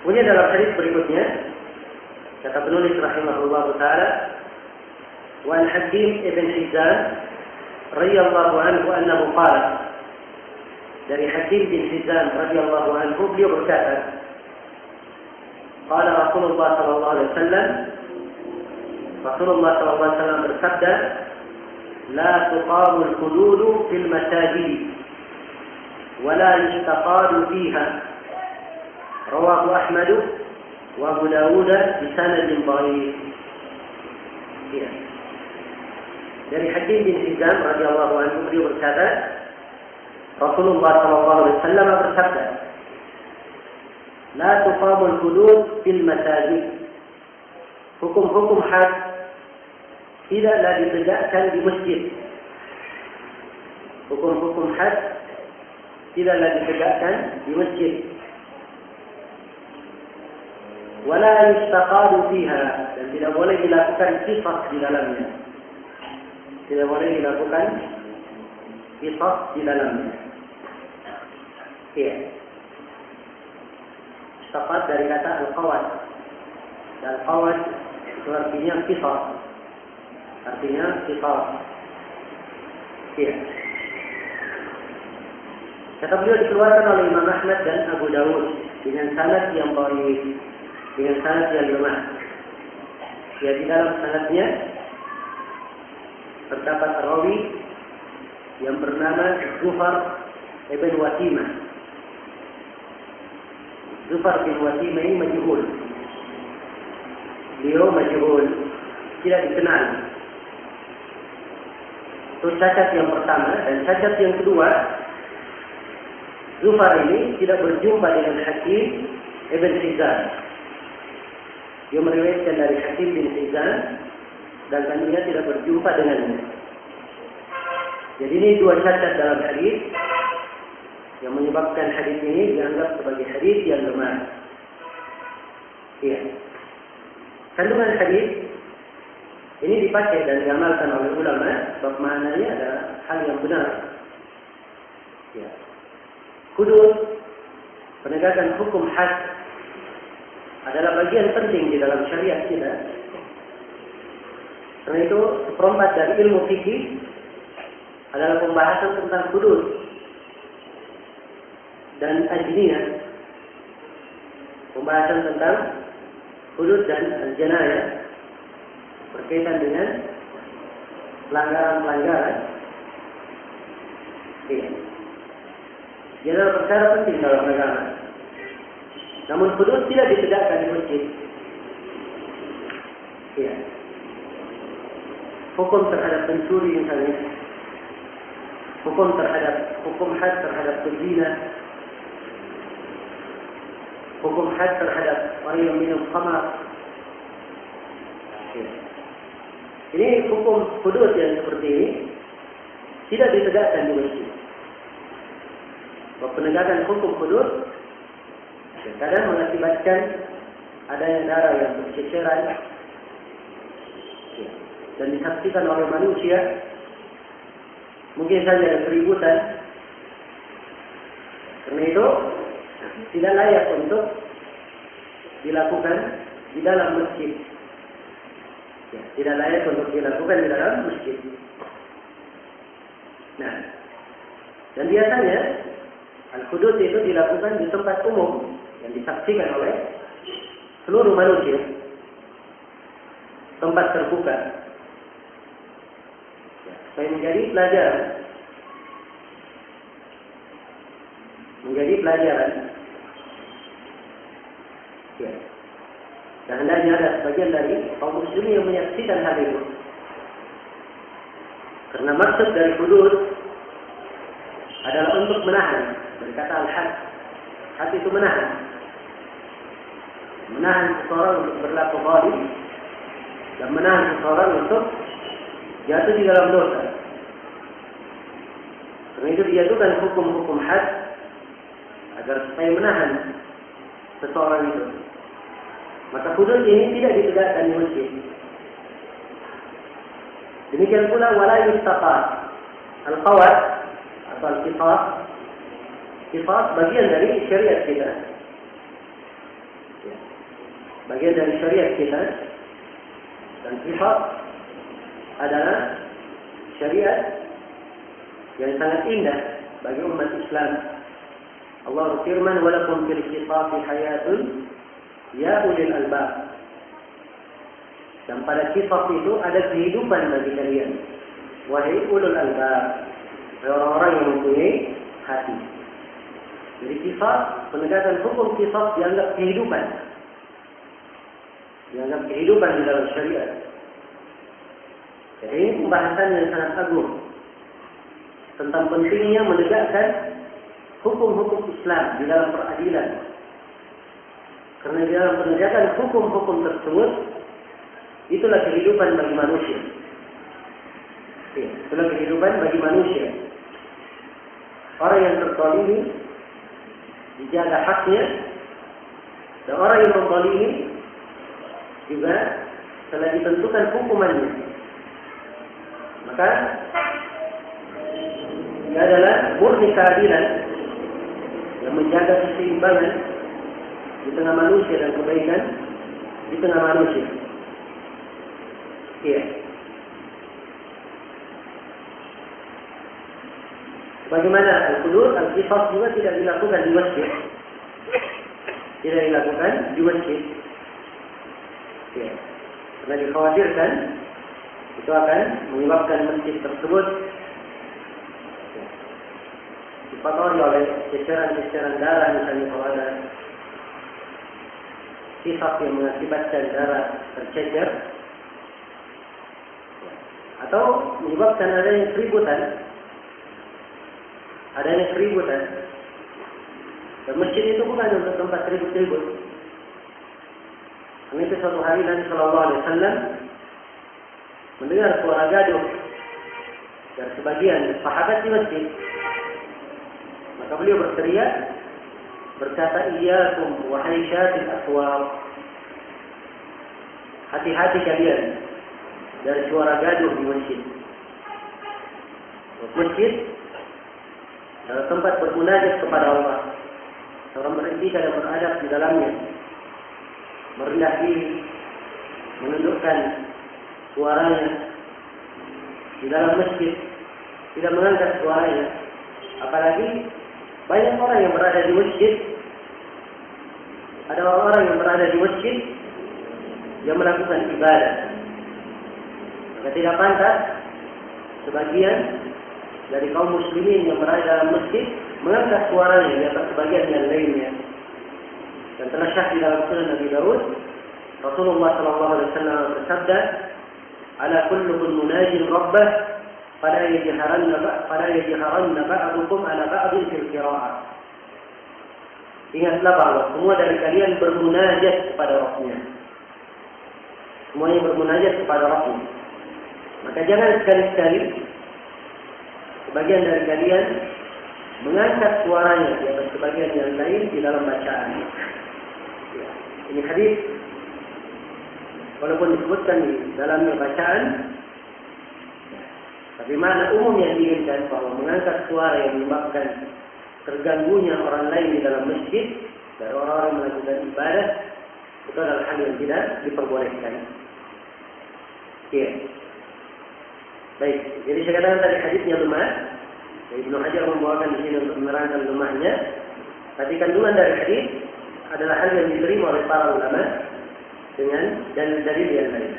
Kemudian dalam hadis berikutnya kata penulis rahimahullah taala, wa al-Hakim ibn Hizam radhiyallahu anhu annahu qala, dari Hakim bin Hizam radhiyallahu anhu beliau berkata, qala Rasulullah sallallahu alaihi wasallam, Rasulullah sallallahu alaihi wasallam bersabda, la tuqamu al-hudud fil masajid wa la yustaqadu fiha, rawahu Ahmad wa Abu Dawud bi sanadin dhaif. Ya. Dari Hakim bin Hizam radhiyallahu anhu beliau berkata, Rasulullah sallallahu alaihi wasallam bersabda, la tuqamul hudud fil masajid. Hukum-hukum had tidaklah ditegakkan di masjid. Hukum-hukum had tidaklah ditegakkan di masjid. Wala yustaqadu fiha, dan tidak boleh dilakukan qisas di dalamnya. Tidak boleh dilakukan qisas di dalamnya. Ya. Istaqad dari kata al-qawad. Al-qawad itu artinya qisas. Artinya qisas. Ya. Kata beliau dikeluarkan oleh Imam Ahmad dan Abu Dawud dengan sanad yang dhaif, dengan sanad yang lemah. Ya, di dalam sanadnya terdapat rawi yang bernama Zufar ibn Watimah. Zufar bin Watimah ini majhul. Beliau majhul, tidak dikenal. Itu cacat yang pertama. Dan cacat yang kedua, Zufar ini tidak berjumpa dengan Hakim ibn Hizam. Dia meriwayatkan dari Hakim bin Hizam, dan dia tidak berjumpa dengannya. Jadi ini dua cacat dalam hadis yang menyebabkan hadis ini dianggap sebagai hadis yang lemah. Iya. Kandungan hadis ini dipakai dan diamalkan oleh ulama sebab maknanya adalah hal yang benar. Ya. Hudud, penegakan hukum had adalah bagian penting di dalam syariat kita. Karena itu seperempat dari ilmu fikih adalah pembahasan tentang hudud dan ajniyah. Pembahasan tentang hudud dan al-janayah berkaitan dengan pelanggaran-pelanggaran. Iya. Dia adalah perkara penting dalam agama. Namun hudud tidak ditegakkan di masjid. Iya. Hukum terhadap pencuri misalnya, hukum had terhadap pezina, hukum had terhadap orang yang minum khamar. Ya. Ini hukum hudud yang seperti ini tidak ditegakkan di masjid. Penegakan hukum hudud kadang mengakibatkan adanya darah yang berceceran dan disaksikan oleh manusia, mungkin saja ada keributan. Karena itu tidak layak untuk dilakukan di dalam masjid. Ya, tidak layak untuk dilakukan di dalam masjid. Nah, dan biasanya al-hudud itu dilakukan di tempat umum yang disaksikan oleh seluruh manusia, tempat terbuka. Supaya menjadi pelajaran. Ya. Dan hendaknya ada sebagian dari kaum muslimin yang menyaksikan hal itu. Karena maksud dari hudud adalah untuk menahan. Dari kata al-had, had itu menahan. Menahan seseorang untuk berlaku zalim dan menahan seseorang untuk jatuh di dalam dosa. Karena itu dijatuhkan hukum-hukum had agar supaya menahan seseorang itu. Maka hudud ini tidak ditegakkan di masjid. Demikian pula wala yustaqad. Al-qawad atau al-qisas, qisas bagian dari syariat kita. Ya. Bagian dari syariat kita, dan qisas adalah syariat yang sangat indah bagi umat Islam. Allah berfirman, "Walakum fil qisasi hayatun ya ulil albab." Dan pada qisas itu ada kehidupan bagi kalian, wahai ulul albab, orang-orang yang mempunyai hati. Jadi qisas, penegakan hukum qisas dianggap kehidupan. Dianggap kehidupan di dalam syariat. Jadi ini pembahasan yang sangat agung tentang pentingnya menegakkan hukum-hukum Islam di dalam peradilan. Karena di dalam penegakan hukum-hukum tersebut, itulah kehidupan bagi manusia. Itulah kehidupan bagi manusia. Orang yang terzalimi dijaga haknya, dan orang yang menzalimi juga telah ditentukan hukumannya. Maka ia adalah murni keadilan yang menjaga keseimbangan di tengah manusia dan kebaikan di tengah manusia. Iya. Bagaimana al-hudud, al-qisas juga tidak dilakukan di masjid. Tidak dilakukan di masjid. Ya. Karena dikhawatirkan itu akan menyebabkan masjid tersebut dipengaruhi oleh ceceran-ceceran darah, misalnya kalau ada qisas yang mengakibatkan darah tercecer, atau menyebabkan adanya keributan. Dan masjid itu bukan untuk tempat ribut-ribut. Karena itu suatu hari Nabi Sallallahu Alaihi Wasallam mendengar suara gaduh dari sebagian sahabat di masjid. Maka beliau berteriak, berkata, "Iyyakum wahai syatil aswar." Hati-hati kalian dari suara gaduh di masjid. Masjid adalah tempat bermunajat kepada Allah. Seorang beretika dan beradab di dalamnya, merendah diri, menundukkan suaranya di dalam masjid, tidak mengangkat suaranya. Apalagi banyak orang yang berada di masjid, ada orang-orang yang berada di masjid yang melakukan ibadah. Maka tidak pantas sebagian dari kaum muslimin yang berada dalam masjid mengangkat suaranya di atas sebagian yang lainnya. Dan telah syah di dalam sunan Nabi Daud, Rasulullah sallallahu alaihi wasallam bersabda, "Ala kullukum munajin rabbah, fala yajharanna ba'dukum ala ba'din fil qira'ah." Ingatlah bahwa semua dari kalian bermunajat kepada Rabbnya. Semuanya bermunajat kepada Rabbnya. Maka jangan sekali-sekali sebagian dari kalian mengangkat suaranya di atas sebagian yang lain di dalam bacaan. Ya, ini hadis walaupun disebutkan di dalamnya bacaan, tapi makna umum yang diinginkan bahwa mengangkat suara yang menyebabkan terganggunya orang lain di dalam masjid dari orang-orang yang melakukan ibadah, itu adalah hal yang tidak diperbolehkan. Ya. Baik, jadi saya katakan tadi hadisnya lemah. Ibnu Hajar membawakan di sini untuk menerangkan lemahnya. Tapi kandungan dari hadis adalah hal yang diterima oleh para ulama dengan dalil-dalil yang lain.